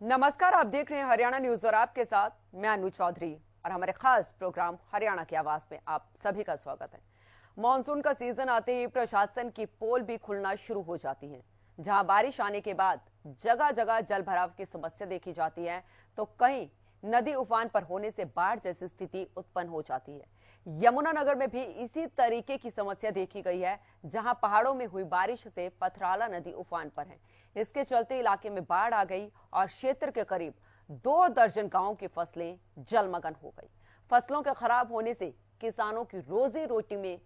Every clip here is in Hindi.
नमस्कार, आप देख रहे हैं हरियाणा न्यूज और आपके साथ मैं अनु चौधरी और हमारे खास प्रोग्राम हरियाणा की आवाज में आप सभी का स्वागत है। मॉनसून का सीजन आते ही प्रशासन की पोल भी खुलना शुरू हो जाती है। जहां बारिश आने के बाद जगह जगह जल भराव की समस्या देखी जाती है, तो कहीं नदी उफान पर होने से बाढ़ जैसी स्थिति उत्पन्न हो जाती है। यमुनानगर में भी इसी तरीके की समस्या देखी गई है, जहां पहाड़ों में हुई बारिश से पथराला नदी उफान पर है। इसके चलते इलाके में बाढ़ आ गई और क्षेत्र के करीब 2 दर्जन गांवों की फसलें जलमग्न हो गई। फसलों के खराब होने से किसानों की रोजी रोटी में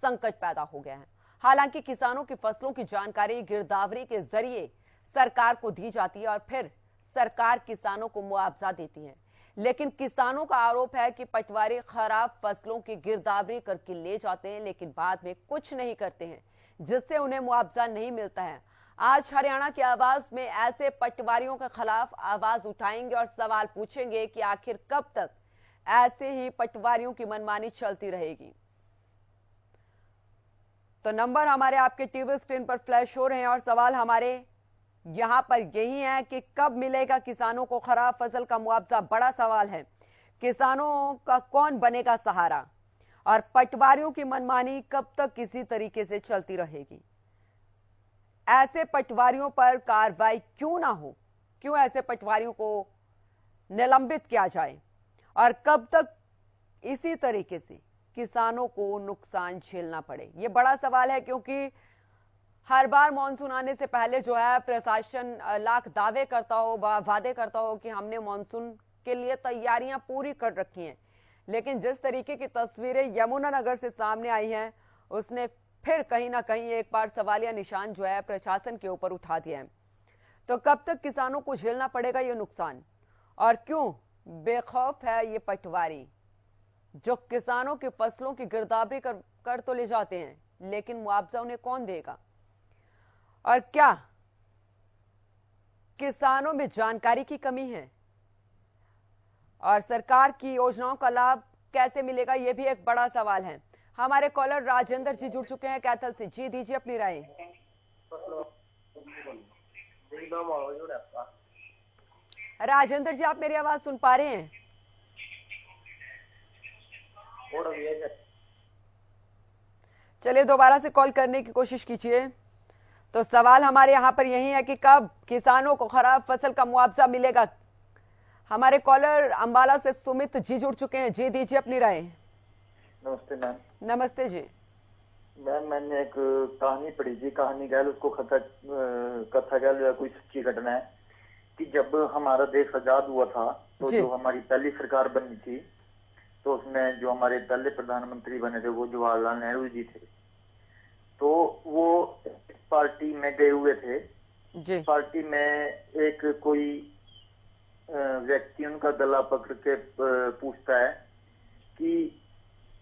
संकट पैदा हो गया है। हालांकि किसानों की फसलों की जानकारी गिरदावरी के जरिए सरकार को दी जाती है और फिर सरकार किसानों को मुआवजा देती है, लेकिन किसानों का आरोप है कि पटवारी खराब फसलों की गिरदावरी करके ले जाते हैं, लेकिन बाद में कुछ नहीं करते हैं, जिससे उन्हें मुआवजा नहीं मिलता है। आज हरियाणा की आवाज में ऐसे पटवारियों के खिलाफ आवाज उठाएंगे और सवाल पूछेंगे कि आखिर कब तक ऐसे ही पटवारियों की मनमानी चलती रहेगी। तो नंबर हमारे आपके टीवी स्क्रीन पर फ्लैश हो रहे हैं और सवाल हमारे यहां पर यही है कि कब मिलेगा किसानों को खराब फसल का मुआवजा। बड़ा सवाल है, किसानों का कौन बनेगा सहारा और पटवारियों की मनमानी कब तक किसी तरीके से चलती रहेगी। ऐसे पटवारियों पर कार्रवाई क्यों ना हो, क्यों ऐसे पटवारियों को निलंबित किया जाए और कब तक इसी तरीके से किसानों को नुकसान झेलना पड़े, यह बड़ा सवाल है। क्योंकि हर बार मानसून आने से पहले जो है प्रशासन लाख दावे करता हो, वादे करता हो कि हमने मानसून के लिए तैयारियां पूरी कर रखी हैं, लेकिन जिस तरीके की तस्वीरें यमुनानगर से सामने आई हैं, उसने फिर कहीं ना कहीं एक बार सवालिया निशान जो है प्रशासन के ऊपर उठा दिया है। तो कब तक किसानों को झेलना पड़ेगा ये नुकसान, और क्यों बेखौफ है ये पटवारी जो किसानों की फसलों की गिरदावरी कर तो ले जाते हैं, लेकिन मुआवजा उन्हें कौन देगा, और क्या किसानों में जानकारी की कमी है और सरकार की योजनाओं का लाभ कैसे मिलेगा, यह भी एक बड़ा सवाल है। हमारे कॉलर राजेंद्र जी जुड़ चुके हैं कैथल से। जी दीजिए अपनी राय। राजेंद्र जी, आप मेरी आवाज सुन पा रहे हैं? चलिए दोबारा से कॉल करने की कोशिश कीजिए। तो सवाल हमारे यहाँ पर यही है कि कब किसानों को खराब फसल का मुआवजा मिलेगा। हमारे कॉलर अंबाला से सुमित जी जुड़ चुके हैं। जी दीजिए अपनी राय। नमस्ते मैम। नमस्ते जी। मैम, मैंने एक कहानी पढ़ी थी, कहानी कह लो उसको, कथा कह लो या कोई सच्ची घटना है कि जब हमारा देश आजाद हुआ था तो जो हमारी पहली सरकार बनी थी, तो उसमें जो हमारे पहले प्रधानमंत्री बने थे वो जवाहरलाल नेहरू जी थे। तो वो पार्टी में गए हुए थे जी। पार्टी में एक कोई व्यक्ति उनका गला पकड़ के पूछता है कि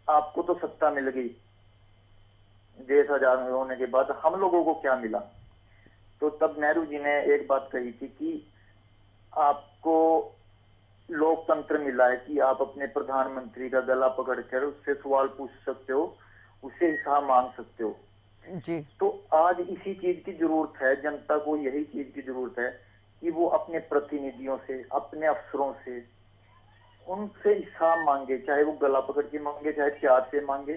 आपको तो सत्ता मिल गई, देश आजाद होने के बाद हम लोगों को क्या मिला। तो तब नेहरू जी ने एक बात कही थी कि आपको लोकतंत्र मिला है कि आप अपने प्रधानमंत्री का गला पकड़कर उससे सवाल पूछ सकते हो, उससे हिसाब मांग सकते हो जी। तो आज इसी चीज की जरूरत है, जनता को यही चीज की जरूरत है कि वो अपने प्रतिनिधियों से, अपने अफसरों से, उनसे हिसाब मांगे, चाहे वो गला पकड़ के मांगे, चाहे प्यार से मांगे,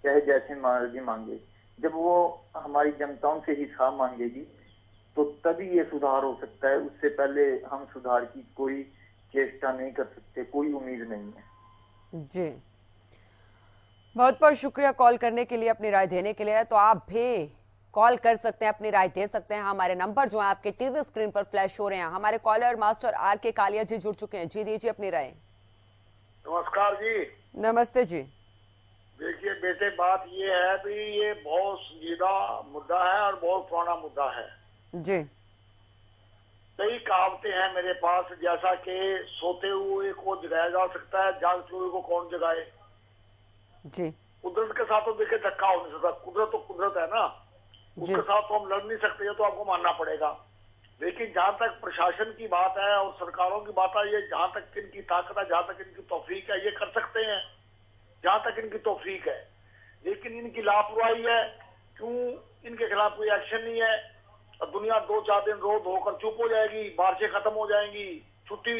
चाहे जैसे मर्जी मांगे। जब वो हमारी जनताओं से हिसाब मांगेगी तो तभी ये सुधार हो सकता है, उससे पहले हम सुधार की कोई चेष्टा नहीं कर सकते, कोई उम्मीद नहीं है जी। बहुत बहुत शुक्रिया कॉल करने के लिए, अपनी राय देने के लिए। तो आप भी कॉल कर सकते हैं, अपनी राय दे सकते हैं। हमारे नंबर जो है आपके टीवी स्क्रीन पर फ्लैश हो रहे हैं। हमारे कॉलर मास्टर आर के कालिया जी जुड़ चुके हैं। जी दीजिए अपनी राय। नमस्कार जी। नमस्ते जी। देखिए बेटे, बात ये है भी ये बहुत संजीदा मुद्दा है और बहुत पुराना मुद्दा है जी। कई कहावतें हैं मेरे पास, जैसा कि सोते हुए को जगाया जा सकता है, जागते हुए को कौन जगाए जी। कुदरत के साथ तो देखिए धक्का हो नहीं सकता, कुदरत तो कुदरत है ना, उसके साथ तो हम लड़ नहीं सकते, ये तो आपको मानना पड़ेगा। लेकिन जहां तक प्रशासन की बात है और सरकारों की बात है, ये जहां तक इनकी ताकत है, जहां तक इनकी तौफीक है, ये कर सकते हैं जहां तक इनकी तौफीक है। लेकिन इनकी लापरवाही है, क्यों इनके खिलाफ कोई एक्शन नहीं है, दुनिया 2-4 दिन रो धोकर चुप हो जाएगी, बारिशें खत्म हो जाएंगी, छुट्टी,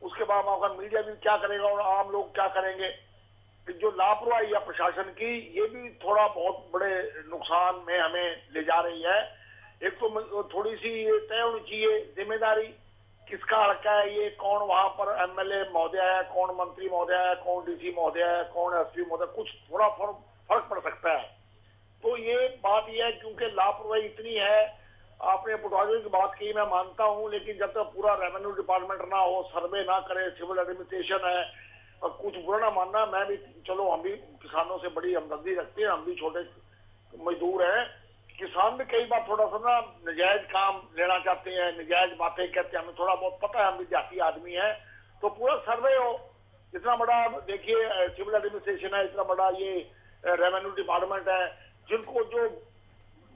उसके बाद वहां मीडिया भी क्या करेगा और आम लोग क्या करेंगे। जो लापरवाही है प्रशासन की, ये भी थोड़ा बहुत बड़े नुकसान में हमें ले जा रही है। एक तो थोड़ी सी तय होनी चाहिए जिम्मेदारी, किसका हड़का है ये, कौन वहां पर एमएलए महोदय है, कौन मंत्री महोदय है, कौन डीसी महोदय है, कौन एसपी महोदय, कुछ थोड़ा फर्क पड़ सकता है। तो ये बात ये है, क्योंकि लापरवाही इतनी है। आपने पटवारियों की बात की, मैं मानता हूं, लेकिन जब तक पूरा रेवेन्यू डिपार्टमेंट ना हो, सर्वे ना करे, सिविल एडमिनिस्ट्रेशन है, और कुछ बुरा ना मानना, मैं भी, चलो हम भी किसानों से बड़ी हमदर्दी रखते हैं, हम भी छोटे मजदूर हैं। किसान भी कई बार थोड़ा सा ना नजायज काम लेना चाहते हैं, नजायज बातें कहते हैं, हमें थोड़ा बहुत पता है, हम भी जाती आदमी है। तो पूरा सर्वे हो, इतना बड़ा देखिए सिविल एडमिनिस्ट्रेशन है, इतना बड़ा ये रेवेन्यू डिपार्टमेंट है, जिनको जो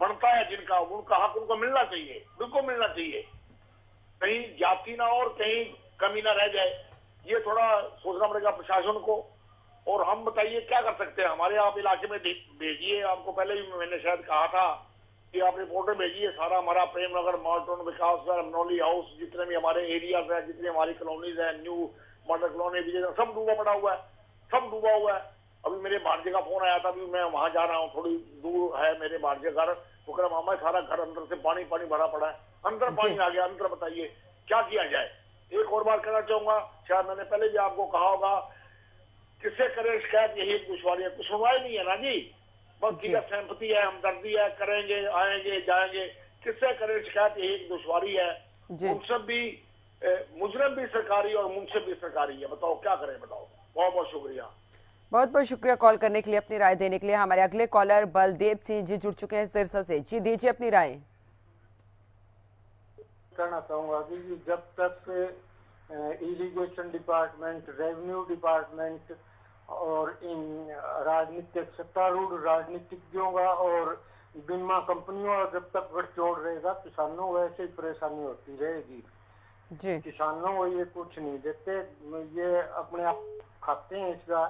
बनता है, जिनका उनका हक उनको मिलना चाहिए, बिल्कुल मिलना चाहिए, कहीं जाति ना और कहीं कमी ना रह जाए। ये थोड़ा सोचना पड़ेगा प्रशासन को। और हम बताइए क्या कर सकते हैं, हमारे आप इलाके में भेजिए, आपको पहले भी मैंने शायद कहा था कि आप रिपोर्टर भेजिए, सारा हमारा प्रेमनगर, मार्टन, विकास, मनोली हाउस, जितने भी हमारे एरियाज है, जितनी हमारी कॉलोनीज है, न्यू मॉडल कॉलोनी, सब डूबा पड़ा हुआ है, सब डूबा हुआ है। अभी मेरे भांजे का फोन आया था, अभी मैं वहां जा रहा हूँ, थोड़ी दूर है मेरे भांजे घर, तो कह रहा मामा सारा घर अंदर से पानी पानी भरा पड़ा है, अंदर पानी आ गया, अंदर बताइए क्या किया जाए। एक और बात कहना चाहूंगा, शायद मैंने पहले भी आपको कहा होगा, किससे करें शिकायत, यही एक दुश्वारी है, कुछ सुनवाई नहीं है ना जी, बस सीधा सहमति है, हमदर्दी है, करेंगे, आएंगे, जाएंगे, किससे करें शिकायत, यही एक दुश्वारी है। मुंसब भी, मुजरम भी सरकारी और मुंसब भी सरकारी है, बताओ क्या करें, बताओ। बहुत बहुत शुक्रिया, बहुत बहुत शुक्रिया कॉल करने के लिए, अपनी राय देने के लिए। हमारे अगले कॉलर बलदेव सिंह जी जुड़ चुके हैं सिरसा से। जी दीजिए अपनी राय। कहना चाहूंगा कि जब तक इरिगेशन डिपार्टमेंट, रेवेन्यू डिपार्टमेंट और इन राजनीतिक सत्तारूढ़ राजनीतिज्ञों का और बीमा कंपनियों का जब तक गठजोड़ रहेगा, किसानों को ऐसे ही परेशानी होती रहेगी जी। किसानों को ये कुछ नहीं देते, ये अपने आप खाते हैं इसका।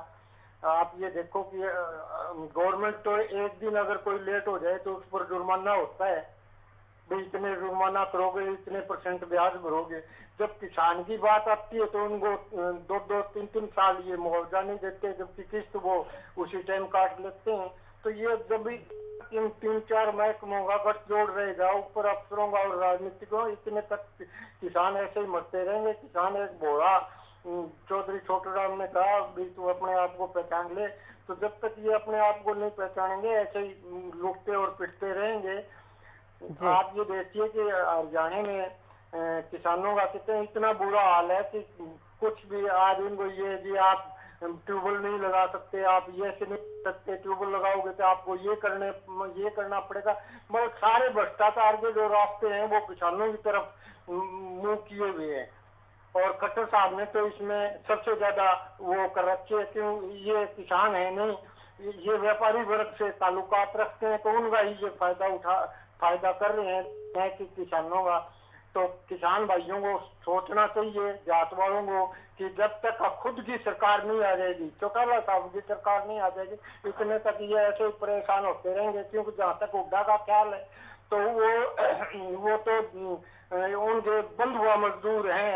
आप ये देखो कि गवर्नमेंट तो एक दिन अगर कोई लेट हो जाए तो उस पर जुर्माना होता है, भाई इतने जुर्माना करोगे, इतने % ब्याज भरोगे। जब किसान की बात आती है तो उनको 2-2, 3-3 साल ये मुआवजा नहीं देते, जबकि किस्त वो उसी टाइम काट लेते हैं। तो ये जब भी 3-4 महकमों का गठजोड़ रहेगा, ऊपर अफसरों का और राजनीतिकों, इतने तक किसान ऐसे ही मरते रहेंगे। किसान एक भोला चौधरी छोटूराम ने कहा भी तू अपने आप को पहचान ले, तो जब तक ये अपने आप को नहीं पहचानेंगे ऐसे ही लूटते और पिटते रहेंगे। आप ये देखिए कि हरियाणा में किसानों का कितने इतना बुरा हाल है कि कुछ भी आज इनको ये आप ट्यूबवेल नहीं लगा सकते, आप ये से नहीं सकते, ट्यूबवेल लगाओगे तो आपको ये करना पड़ेगा। मतलब सारे भ्रष्टाचार के जो रास्ते हैं वो किसानों की तरफ मुंह किए हुए हैं। और खट्टर साहब ने तो इसमें सबसे ज्यादा वो कर रखे है, क्यों ये किसान है नहीं, ये व्यापारी वर्ग से ताल्लुकात रखते हैं, तो उनका ही ये फायदा कर रहे हैं कि किसानों का। तो किसान भाइयों को सोचना चाहिए, जात वालों को, कि जब तक खुद की सरकार नहीं आ जाएगी, चौटाला साहब की सरकार नहीं आ जाएगी, इतने तक ये ऐसे ही परेशान होते रहेंगे। क्योंकि जहाँ तक हुड्डा का ख्याल है तो वो तो उनके बंधुआ मजदूर हैं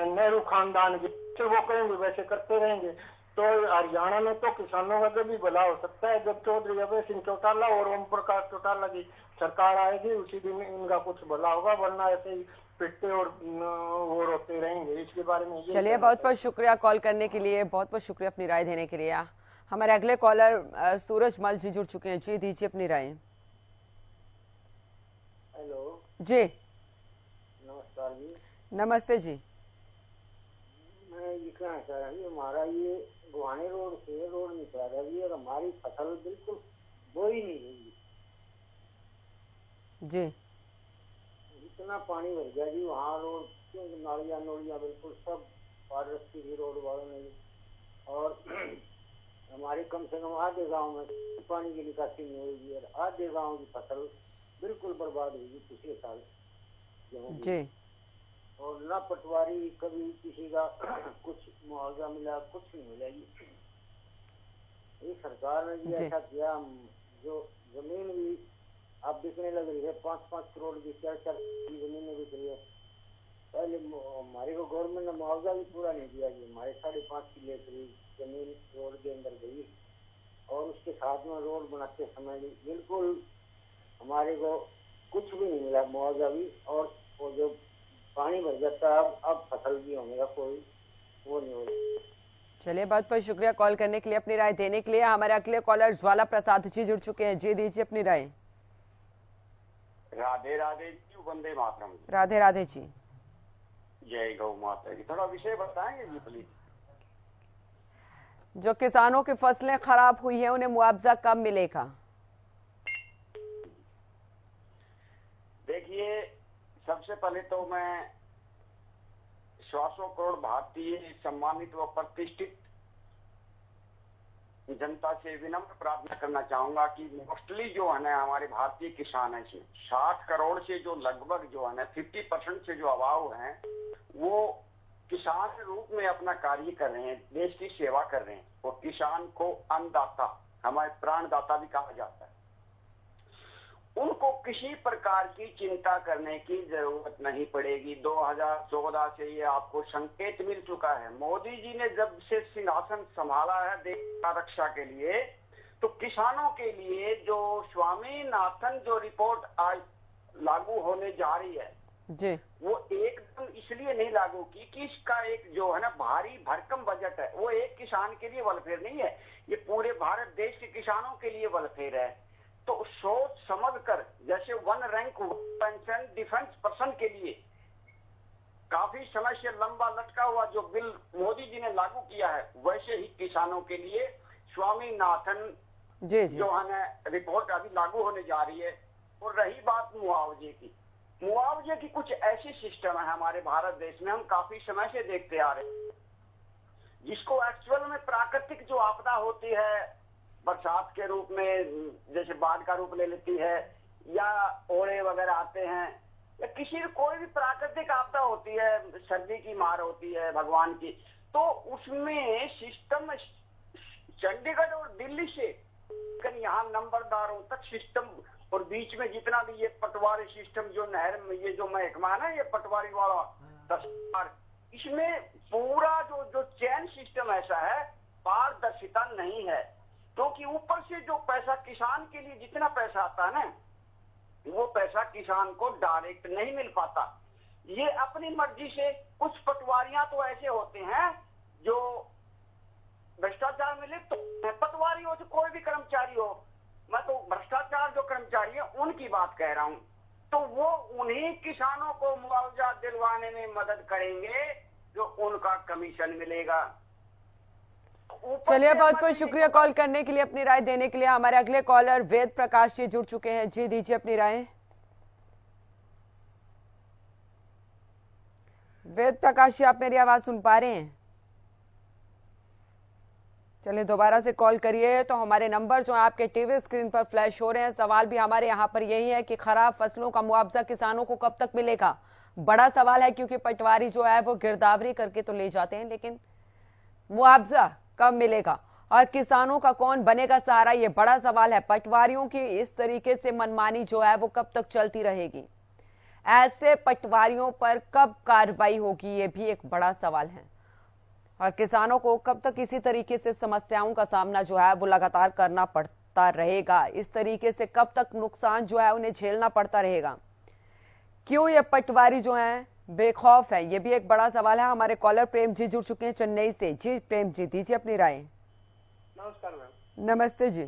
नेहरू खानदान के, तो वो कहेंगे वैसे करते रहेंगे। तो हरियाणा में तो किसानों का जब भी भला हो सकता है जब चौधरी अभय सिंह चौटाला और ओम प्रकाश चौटाला की सरकार आएगी, उसी दिन इनका कुछ भला होगा, वरना ऐसे ही पिटते और रोते रहेंगे। इसके बारे में चलिए, बहुत बहुत शुक्रिया कॉल करने के लिए, बहुत बहुत शुक्रिया अपनी राय देने के लिए। हमारे अगले कॉलर सूरज मल जी जुड़ चुके हैं। जी दीजिए अपनी राय। हेलो जी नमस्कार जी। नमस्ते जी। मैं ये कहना चाह रहा हूँ, हमारा ये गुहाने रोड से रोड निकला रही है और हमारी फसल बिल्कुल बो ही नहीं रही जी। इतना पानी भर गया जी वहाँ रोड, क्योंकि नालियाँ बिल्कुल सब पार रखी थी रोड वालों ने। और हमारे कम से कम आधे गांव में पानी की निकासी नहीं होगी और आधे गांव की फसल बिल्कुल बर्बाद हुई पिछले साल जी। और ना पटवारी कभी किसी का कुछ मुआवजा मिला, कुछ नहीं मिला। ये सरकार ने भी ऐसा किया, जो जमीन भी अब बिकने लग रही है, 5-5 करोड़ की 4-4 की जमीनें बिक रही है। पहले हमारे को गवर्नमेंट ने मुआवजा भी पूरा नहीं दिया जी। हमारे 5.5 किले करीब जमीन रोड के अंदर गई और उसके साथ में रोड बनाते समय बिल्कुल हमारे को कुछ भी नहीं मिला मुआवजा भी। और वो जो पानी भर जाता है अब फसल भी होने का कोई वो नहीं हो रहा। चलिए, बहुत बहुत शुक्रिया कॉल करने के लिए, अपनी राय देने के लिए। हमारे अगले कॉलर ज्वाला प्रसाद जी जुड़ चुके हैं। जी दीजिए अपनी राय। राधे राधे जी, वंदे मातरम। राधे राधे जी। जय गौ माता की। थोड़ा विषय बताएंगे जी प्लीज। जो किसानों की फसलें खराब हुई है उन्हें मुआवजा कब मिलेगा? देखिए, सबसे पहले तो मैं 100 करोड़ भारतीय सम्मानित व प्रतिष्ठित जनता से विनम्र प्रार्थना करना चाहूंगा कि मोस्टली जो है ना हमारे भारतीय किसान है, इसमें 60 करोड़ से जो लगभग जो है ना 50% से जो अभाव है वो किसान के रूप में अपना कार्य कर रहे हैं, देश की सेवा कर रहे हैं। और किसान को अन्नदाता, हमारे प्राणदाता भी कहा जाता है। उनको किसी प्रकार की चिंता करने की जरूरत नहीं पड़ेगी। 2014 से ये आपको संकेत मिल चुका है। मोदी जी ने जब से सिंहासन संभाला है देश की रक्षा के लिए, तो किसानों के लिए जो स्वामीनाथन जो रिपोर्ट आज लागू होने जा रही है जी, वो एकदम इसलिए नहीं लागू की कि इसका एक जो है ना भारी भरकम बजट है, वो एक किसान के लिए वेलफेयर नहीं है, ये पूरे भारत देश के किसानों के लिए वेलफेयर है। तो सोच समझ कर, जैसे 1 रैंक पेंशन डिफेंस पर्सन के लिए काफी समय से लंबा लटका हुआ जो बिल मोदी जी ने लागू किया है, वैसे ही किसानों के लिए स्वामीनाथन जो है ना रिपोर्ट अभी लागू होने जा रही है। और रही बात मुआवजे की, मुआवजे की कुछ ऐसी सिस्टम है हमारे भारत देश में, हम काफी समय से देखते आ रहे हैं, जिसको एक्चुअल में प्राकृतिक जो आपदा होती है बरसात के रूप में, जैसे बाढ़ का रूप ले लेती है, या ओले वगैरह आते हैं, या किसी कोई भी प्राकृतिक आपदा होती है, सर्दी की मार होती है भगवान की, तो उसमें सिस्टम चंडीगढ़ और दिल्ली से यहाँ नंबरदारों तक सिस्टम, और बीच में जितना भी ये पटवारी सिस्टम जो नहर में ये जो महकमा ना ये पटवारी वाला तस्वीर, इसमें पूरा जो चैन सिस्टम ऐसा है, पारदर्शिता नहीं है। क्योंकि ऊपर से जो पैसा किसान के लिए जितना पैसा आता है ना, वो पैसा किसान को डायरेक्ट नहीं मिल पाता। ये अपनी मर्जी से कुछ पटवारियां तो ऐसे होते हैं जो भ्रष्टाचार में लिप्त तो पटवारी हो, कोई भी कर्मचारी हो, मैं तो भ्रष्टाचार जो कर्मचारी है उनकी बात कह रहा हूं, तो वो उन्हीं किसानों को मुआवजा दिलवाने में मदद करेंगे जो उनका कमीशन मिलेगा। चलिए, बहुत बहुत शुक्रिया कॉल करने के लिए, अपनी राय देने के लिए। हमारे अगले कॉलर वेद प्रकाश जी जुड़ चुके हैं। जी दीजिए अपनी राय। वेद प्रकाश जी, आप मेरी आवाज सुन पा रहे हैं? चलिए, दोबारा से कॉल करिए। तो हमारे नंबर जो है आपके टीवी स्क्रीन पर फ्लैश हो रहे हैं। सवाल भी हमारे यहाँ पर यही है कि खराब फसलों का मुआवजा किसानों को कब तक मिलेगा? बड़ा सवाल है, क्योंकि पटवारी जो है वो गिरदावरी करके तो ले जाते हैं, लेकिन मुआवजा कब मिलेगा और किसानों का कौन बनेगा सहारा, ये बड़ा सवाल है। पटवारियों की इस तरीके से मनमानी जो है वो कब तक चलती रहेगी? ऐसे पटवारियों पर कब कार्रवाई होगी, ये भी एक बड़ा सवाल है। और किसानों को कब तक इसी तरीके से समस्याओं का सामना जो है वो लगातार करना पड़ता रहेगा? इस तरीके से कब तक नुकसान जो है उन्हें झेलना पड़ता रहेगा? क्यों ये पटवारी जो है बेखौफ है, ये भी एक बड़ा सवाल है। हमारे कॉलर प्रेम जी जुड़ चुके हैं चेन्नई से। जी प्रेम जी, दीजिए अपनी राय। नमस्कार मैम। नमस्ते जी।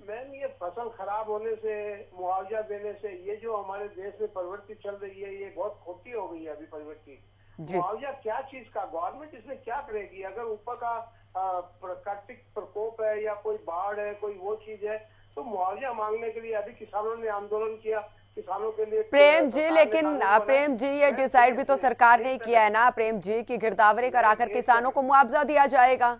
मैम, ये फसल खराब होने से मुआवजा देने से ये जो हमारे देश में प्रवृत्ति चल रही है ये बहुत खोटी हो गई है। अभी प्रवृत्ति मुआवजा क्या चीज का, गवर्नमेंट इसमें क्या करेगी? अगर ऊपर का प्राकृतिक प्रकोप है या कोई बाढ़ है, कोई वो चीज है, तो मुआवजा मांगने के लिए अभी किसानों ने आंदोलन किया, किसानों के लिए प्रेम जी, लेकिन प्रेम जी ये डिसाइड भी तो सरकार ने किया है ना प्रेम जी, कि गिरदावरी कराकर किसानों को मुआवजा दिया जाएगा।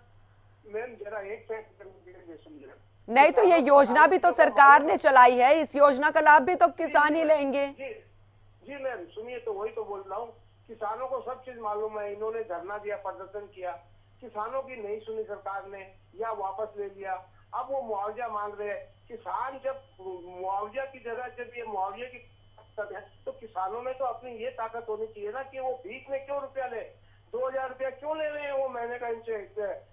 मैम जरा एक सेकंड समझे, नहीं तो ये योजना भी तो सरकार ने चलाई है, इस योजना का लाभ भी तो किसान ही लेंगे। जी मैम सुनिए, तो वही तो बोल रहा हूँ, किसानों को सब चीज मालूम है। इन्होंने धरना दिया, प्रदर्शन किया, किसानों की नहीं सुनी सरकार ने या वापस ले लिया। अब वो मुआवजा मांग रहे हैं। किसान जब मुआवजा की जगह जब ये मुआवजे की ताकत है तो किसानों में तो अपनी ये ताकत होनी चाहिए ना कि वो भीख में क्यों रुपया ले, 2000 रुपया क्यों ले रहे हैं वो महीने का इनसे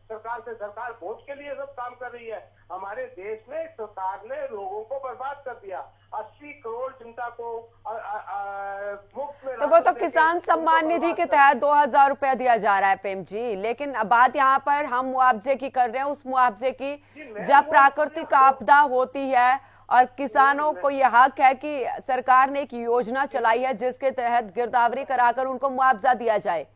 सरकार से। सरकार वोट के लिए सब काम कर रही है। हमारे देश में सरकार ने लोगों को बर्बाद कर दिया। 80 करोड़ जनता को मुफ्त में, तो वो तो किसान सम्मान निधि के तहत 2000 रुपया दिया जा रहा है प्रेम जी, लेकिन अब बात यहाँ पर हम मुआवजे की कर रहे हैं, उस मुआवजे की जब प्राकृतिक आपदा होती है और किसानों को यह हक है कि सरकार ने एक योजना चलाई है जिसके तहत गिरदावरी कराकर उनको मुआवजा दिया जाए।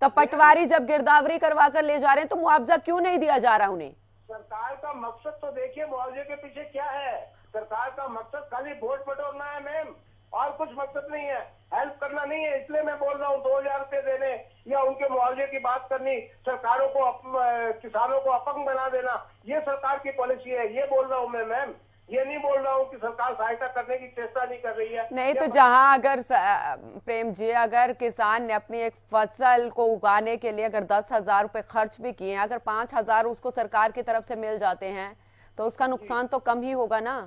तो पटवारी जब गिरदावरी करवा कर ले जा रहे हैं तो मुआवजा क्यों नहीं दिया जा रहा उन्हें? सरकार का मकसद तो देखिए मुआवजे के पीछे क्या है। सरकार का मकसद खाली वोट बटोरना है मैम, और कुछ मकसद नहीं है, हेल्प करना नहीं है। इसलिए मैं बोल रहा हूँ 2000 रुपये देने या उनके मुआवजे की बात करनी, सरकारों को किसानों को अपंग बना देना, ये सरकार की पॉलिसी है। ये बोल रहा हूँ मैं मैम, ये नहीं बोल रहा हूँ कि सरकार सहायता करने की चेष्टा नहीं कर रही है। नहीं तो जहां अगर प्रेम जी अगर किसान ने अपनी एक फसल को उगाने के लिए अगर 10,000 रुपए खर्च भी किए, अगर 5,000 उसको सरकार की तरफ से मिल जाते हैं तो उसका नुकसान तो कम ही होगा ना,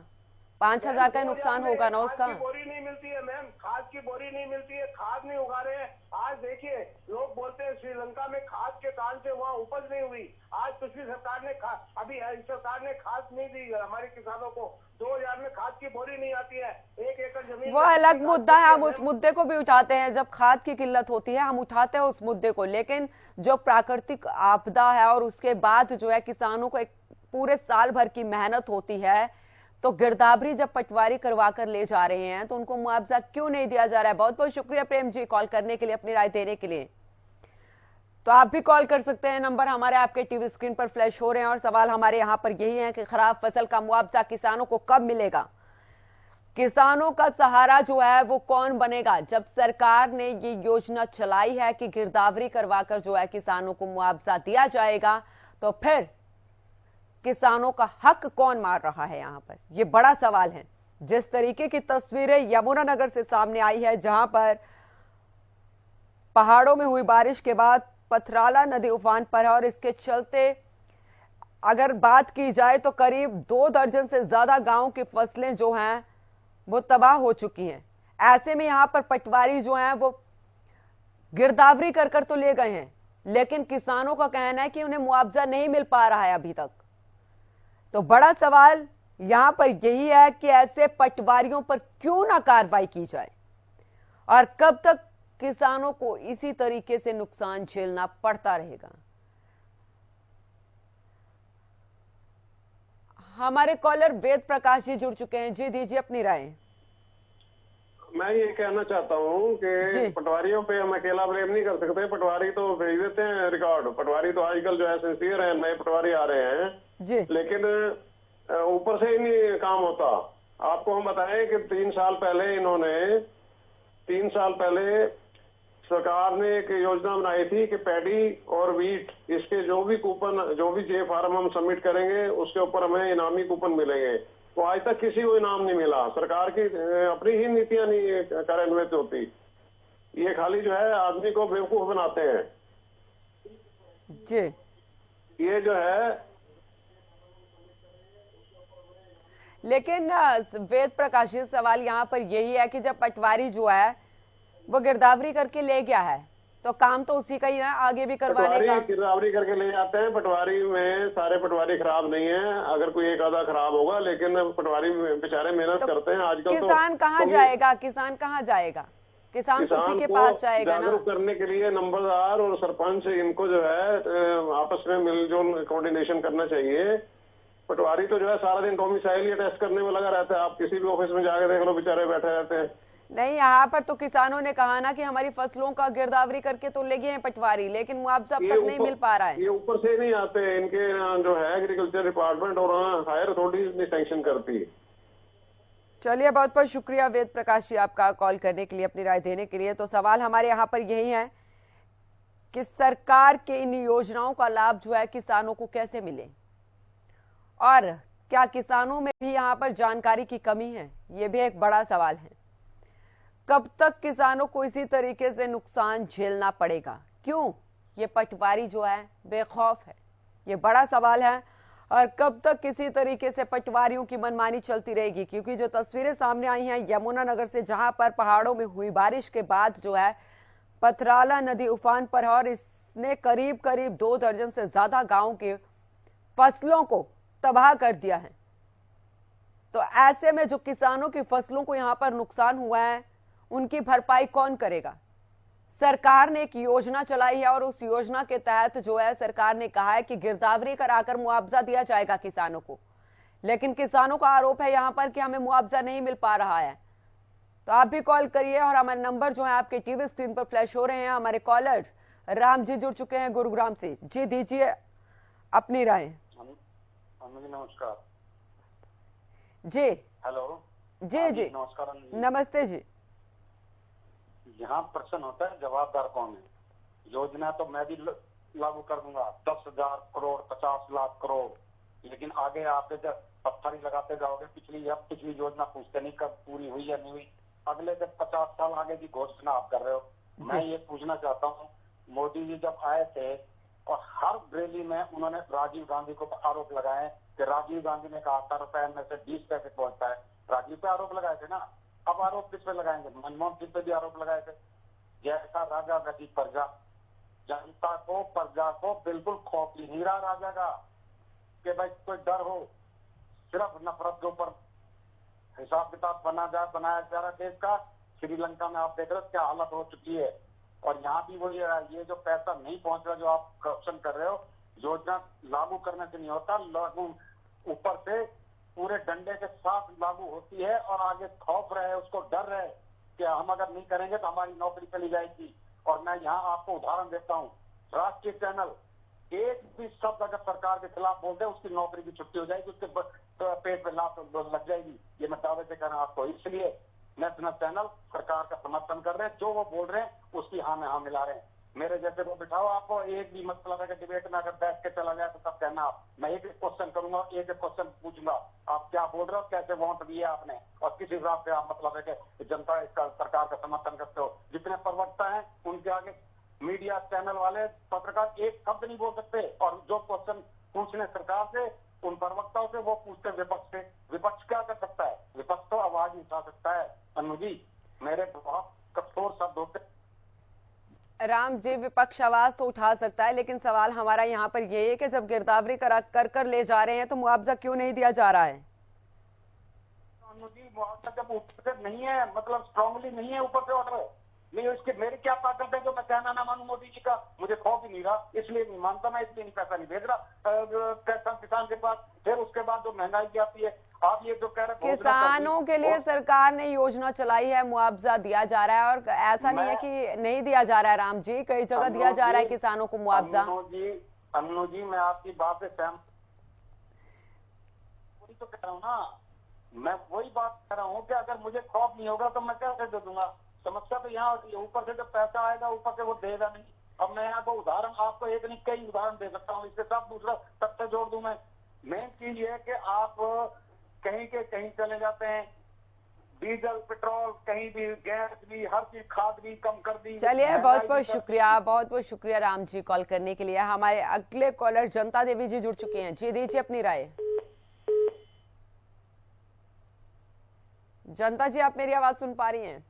5,000 का नुकसान होगा ना उसका। खाद की बोरी नहीं मिलती है मैम, खाद की बोरी नहीं मिलती है, खाद नहीं उगा रहे हैं। आज देखिए लोग बोलते हैं श्रीलंका में खाद के कारण से वहाँ उपज नहीं हुई। आज पिछली सरकार ने अभी सरकार ने खाद नहीं दी हमारे किसानों को। 2000 में खाद की बोरी नहीं आती है, 1 एकड़ जमीन। वो अलग मुद्दा है, हम उस मुद्दे को भी उठाते हैं। जब खाद की किल्लत होती है हम उठाते हैं उस मुद्दे को, लेकिन जो प्राकृतिक आपदा है और उसके बाद जो है किसानों को एक पूरे साल भर की मेहनत होती है, तो गिरदावरी जब पटवारी करवा कर ले जा रहे हैं तो उनको मुआवजा क्यों नहीं दिया जा रहा है? बहुत बहुत शुक्रिया प्रेम जी कॉल करने के लिए, अपनी राय देने के लिए। तो आप भी कॉल कर सकते हैं, नंबर हमारे आपके टीवी स्क्रीन पर फ्लैश हो रहे हैं। और सवाल हमारे यहां पर यही है कि खराब फसल का मुआवजा किसानों को कब मिलेगा? किसानों का सहारा जो है वो कौन बनेगा? जब सरकार ने ये योजना चलाई है कि गिरदावरी करवाकर जो है किसानों को मुआवजा दिया जाएगा, तो फिर किसानों का हक कौन मार रहा है? यहां पर यह बड़ा सवाल है। जिस तरीके की तस्वीरें यमुनानगर से सामने आई है, जहां पर पहाड़ों में हुई बारिश के बाद पथराला नदी उफान पर है और इसके चलते अगर बात की जाए तो करीब 2 दर्जन से ज्यादा गांव की फसलें जो हैं वो तबाह हो चुकी हैं। ऐसे में यहां पर पटवारी जो हैं वो गिरदावरी कर तो ले गए हैं, लेकिन किसानों का कहना है कि उन्हें मुआवजा नहीं मिल पा रहा है अभी तक। तो बड़ा सवाल यहां पर यही है कि ऐसे पटवारियों पर क्यों ना कार्रवाई की जाए और कब तक किसानों को इसी तरीके से नुकसान झेलना पड़ता रहेगा। हमारे कॉलर वेद प्रकाश जी जुड़ चुके हैं। जी दीजिए अपनी राय। मैं ये कहना चाहता हूँ कि पटवारियों पे हम अकेला ब्लेम नहीं कर सकते। पटवारी तो भेज देते हैं रिकॉर्ड, पटवारी तो आजकल जो है सिंसियर है, नए पटवारी आ रहे हैं जी, लेकिन ऊपर से ही नहीं काम होता। आपको हम बताएं कि 3 साल पहले सरकार ने एक योजना बनाई थी कि पैडी और वीट इसके जो भी कूपन, जो भी जे फार्म हम सबमिट करेंगे उसके ऊपर हमें इनामी कूपन मिलेंगे। तो आज तक किसी को इनाम नहीं मिला। सरकार की अपनी ही नीतियां नहीं कार्यान्वित होती। ये खाली जो है आदमी को बेवकूफ बनाते हैं जी। ये जो है, लेकिन वेद प्रकाश जी सवाल यहाँ पर यही है कि जब पटवारी जो है वो गिरदावरी करके ले गया है तो काम तो उसी का ही ना आगे भी करवाने का। गिरदावरी करके ले जाते हैं। पटवारी में सारे पटवारी खराब नहीं है, अगर कोई एक आधा खराब होगा, लेकिन पटवारी बेचारे मेहनत तो करते हैं। आजकल किसान कहाँ जाएगा? किसान कहाँ जाएगा? किसान तो उसी के पास जाएगा ना। जागरूक करने के लिए नंबरदार और सरपंच इनको जो है आपस में मिलजुल कोऑर्डिनेशन करना चाहिए। पटवारी तो जो है सारा दिन डोमिसाइल या टेस्ट करने में लगा रहता है। आप किसी भी ऑफिस में जाकर देख लो, बेचारे बैठे रहते हैं। नहीं, यहाँ पर तो किसानों ने कहा ना कि हमारी फसलों का गिरदावरी करके तो ले गए हैं पटवारी, लेकिन मुआवजा अब तक नहीं मिल पा रहा है। ये ऊपर से नहीं आते, इनके जो है एग्रीकल्चर डिपार्टमेंट और हायर अथॉरिटीज ने सैंक्शन करती है। चलिए, बहुत बहुत शुक्रिया वेद प्रकाश जी आपका कॉल करने के लिए, अपनी राय देने के लिए। तो सवाल हमारे यहाँ पर यही है कि सरकार के इन योजनाओं का लाभ जो है किसानों को कैसे मिले और क्या किसानों में भी यहाँ पर जानकारी की कमी है? ये भी एक बड़ा सवाल है। कब तक किसानों को इसी तरीके से नुकसान झेलना पड़ेगा? क्यों ये पटवारी जो है बेखौफ है? ये बड़ा सवाल है। और कब तक किसी तरीके से पटवारियों की मनमानी चलती रहेगी? क्योंकि जो तस्वीरें सामने आई हैं यमुनानगर से, जहां पर पहाड़ों में हुई बारिश के बाद जो है पथराला नदी उफान पर है और इसने करीब करीब 2 दर्जन से ज्यादा गांव के फसलों को तबाह कर दिया है। तो ऐसे में जो किसानों की फसलों को यहां पर नुकसान हुआ है, उनकी भरपाई कौन करेगा? सरकार ने एक योजना चलाई है और उस योजना के तहत जो है सरकार ने कहा है कि गिरदावरी कराकर मुआवजा दिया जाएगा किसानों को, लेकिन किसानों का आरोप है यहां पर कि हमें मुआवजा नहीं मिल पा रहा है। तो आप भी कॉल करिए और हमारे नंबर जो है आपके टीवी स्क्रीन पर फ्लैश हो रहे हैं। हमारे कॉलर राम जी जुड़ चुके हैं गुरुग्राम से। जी दीजिए अपनी राय। नमस्कार जी। हेलो जी जी नमस्कार। नमस्ते जी। यहाँ प्रश्न होता है जवाबदार कौन है। योजना तो मैं भी लागू कर दूंगा 10,000 करोड़ 50 लाख करोड़, लेकिन आगे आके जब पत्थर ही लगाते जाओगे पिछली योजना पूछते नहीं कब पूरी हुई या नहीं हुई। अगले से 50 साल आगे की घोषणा आप कर रहे हो। मैं ये पूछना चाहता हूँ, मोदी जी जब आए थे और हर रैली में उन्होंने राजीव गांधी को आरोप लगाए कि राजीव गांधी ने कहा था रुपए में से 20 पैसे पहुंचता है। राजीव पे आरोप लगाए थे ना, अब आरोप किस पे लगाएंगे? मनमोहन सिंह पे भी आरोप लगाए थे। जैसा राजा गति प्रजा, जनता को प्रजा को बिल्कुल खौफ ही नहीं रहा राजा का कि भाई कोई डर हो, सिर्फ नफरत के ऊपर हिसाब किताब बनाया जा रहा देश का। श्रीलंका में आप देख रहे हो क्या हालत हो चुकी है। और यहाँ भी वो ये जो पैसा नहीं पहुंच रहा जो आप करप्शन कर रहे हो, योजना लागू करने से नहीं होता, लागू ऊपर से पूरे डंडे के साथ लागू होती है और आगे खौफ रहे, उसको डर रहे कि हम अगर नहीं करेंगे तो हमारी नौकरी चली जाएगी। और मैं यहाँ आपको उदाहरण देता हूँ, राष्ट्रीय चैनल एक भी शब्द अगर सरकार के खिलाफ बोल दे उसकी नौकरी की छुट्टी हो जाएगी, उसके पेट पे लात लग जाएगी। ये मैं दावे से कह रहा हूँ आपको। इसलिए नेशनल चैनल सरकार का समर्थन कर रहे हैं, जो वो बोल रहे हैं उसकी हाँ में हाँ मिला रहे हैं। मेरे जैसे को बिठाओ, आपको एक भी मतलब है कि डिबेट में अगर बैठ के चला जाए तो तब कहना आप, मैं एक क्वेश्चन करूंगा, एक क्वेश्चन पूछूंगा, आप क्या बोल रहे हो, कैसे वोट दिए आपने और किस हिसाब से आप मतलब है कि जनता इसका सरकार का समर्थन करते हो। जितने प्रवक्ता हैं उनके आगे मीडिया चैनल वाले पत्रकार एक शब्द नहीं बोल सकते, और जो क्वेश्चन पूछने सरकार से उन प्रवक्ताओं से वो पूछते विपक्ष से। विपक्ष क्या कर सकता है? विपक्ष तो आवाज नहीं उठा सकता है। अनु जी, मेरे बहुत कठोर शब्द होते। राम जी, विपक्ष आवाज तो उठा सकता है, लेकिन सवाल हमारा यहाँ पर यही है कि जब गिरदावरी कर ले जा रहे हैं तो मुआवजा क्यों नहीं दिया जा रहा है? अनु जी, मुआवजा जब ऊपर से नहीं है, मतलब स्ट्रांगली नहीं है ऊपर से ऑर्डर नहीं, उसके मेरी क्या ताकत है जो मैं कहना ना मानूं मोदी जी का? मुझे खौफ ही नहीं रहा, इसलिए नहीं मानता मैं, इसलिए नहीं पैसा नहीं भेज रहा किसान के पास। फिर उसके बाद जो महंगाई की आती है, आप ये जो कह रहे किसानों के लिए सरकार ने योजना चलाई है, मुआवजा दिया जा रहा है, और ऐसा नहीं है कि नहीं दिया जा रहा है। राम जी, कई जगह दिया जा रहा है किसानों को मुआवजा। अन्नू जी, मैं आपकी बात से सहमत, वही तो कह रहा हूँ ना, मैं वही बात कह रहा हूँ कि अगर मुझे खौफ नहीं होगा तो मैं कैसे दे दूंगा? समस्या तो यहाँ होती है, ऊपर से जब पैसा आएगा ऊपर से वो देगा नहीं। अब मैं यहाँ को उदाहरण आपको एक नहीं कई उदाहरण दे सकता हूँ, इसके साथ दूसरा तथ्य जोड़ दूं मैं। मेन चीज ये है कि आप कहीं के कहीं चले जाते हैं, डीजल पेट्रोल कहीं भी, गैस भी, हर चीज, खाद भी कम कर दी। चलिए, बहुत बहुत शुक्रिया राम जी कॉल करने के लिए। हमारे अगले कॉलर जनता देवी जी जुड़ चुके हैं। जी दीजिए अपनी राय। जनता जी, आप मेरी आवाज सुन पा रही हैं?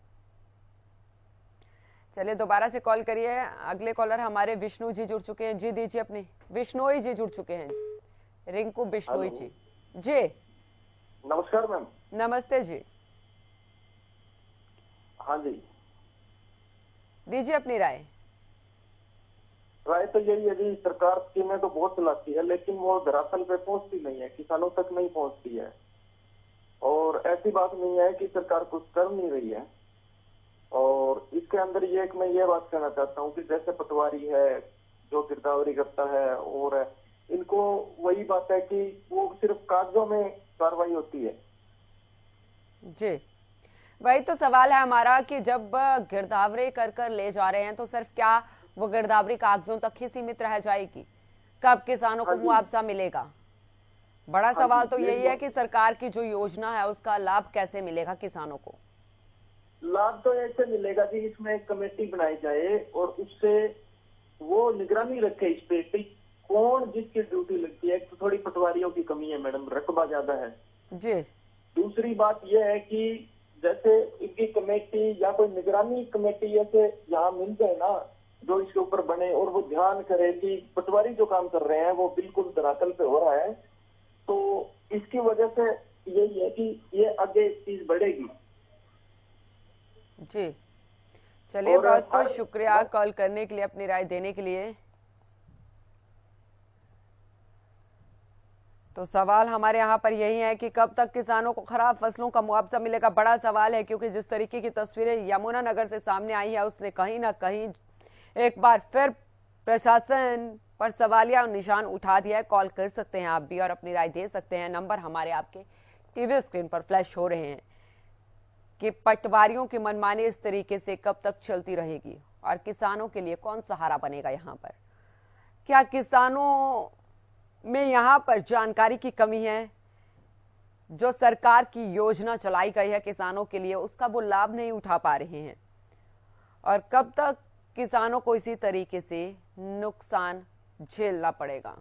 चलिए दोबारा से कॉल करिए। अगले कॉलर हमारे विष्णु जी जुड़ चुके हैं। जी दीजिए अपनी। विष्णोई जी जुड़ चुके हैं, रिंकू बिश्नोई जी। जी नमस्कार मैम। नमस्ते जी। हाँ जी, दीजिए अपनी राय। राय तो यही है जी, सरकार स्कीमें तो बहुत चलाती है लेकिन वो धरातल पे पहुंचती नहीं है, किसानों तक नहीं पहुंचती है। और ऐसी बात नहीं है कि सरकार कुछ कर नहीं रही है। और इसके अंदर ये मैं ये बात कहना चाहता हूँ कि जैसे पटवारी है जो गिरदावरी करता है, और इनको वही बात है कि वो सिर्फ कागजों में कार्रवाई होती है। जी, वही तो सवाल है हमारा कि जब गिरदावरी कर ले जा रहे हैं तो सिर्फ क्या वो गिरदावरी कागजों तक ही सीमित रह जाएगी? कब किसानों को मुआवजा मिलेगा? बड़ा सवाल तो यही है कि सरकार की जो योजना है उसका लाभ कैसे मिलेगा किसानों को? लाभ तो ऐसे मिलेगा कि इसमें एक कमेटी बनाई जाए और उससे वो निगरानी रखे इस पे कौन जिसकी ड्यूटी लगती है। एक तो थोड़ी पटवारियों की कमी है मैडम, रकबा ज्यादा है जी। दूसरी बात यह है कि जैसे इनकी कमेटी या कोई निगरानी कमेटी ऐसे यहाँ मिल जाए ना जो इसके ऊपर बने और वो ध्यान करे कि पटवारी जो काम कर रहे हैं वो बिल्कुल धरातल पे हो रहा है, तो इसकी वजह से यही है कि ये आगे चीज बढ़ेगी। जी चलिए, बहुत बहुत शुक्रिया कॉल करने के लिए, अपनी राय देने के लिए। तो सवाल हमारे यहाँ पर यही है कि कब तक किसानों को खराब फसलों का मुआवजा मिलेगा। बड़ा सवाल है, क्योंकि जिस तरीके की तस्वीरें यमुनानगर से सामने आई है उसने कहीं ना कहीं एक बार फिर प्रशासन पर सवालिया निशान उठा दिया है। कॉल कर सकते हैं आप भी और अपनी राय दे सकते हैं। नंबर हमारे आपके टीवी स्क्रीन पर फ्लैश हो रहे हैं कि पटवारियों की मनमानी इस तरीके से कब तक चलती रहेगी और किसानों के लिए कौन सहारा बनेगा। यहाँ पर क्या किसानों में यहाँ पर जानकारी की कमी है? जो सरकार की योजना चलाई गई है किसानों के लिए उसका वो लाभ नहीं उठा पा रहे हैं, और कब तक किसानों को इसी तरीके से नुकसान झेलना पड़ेगा।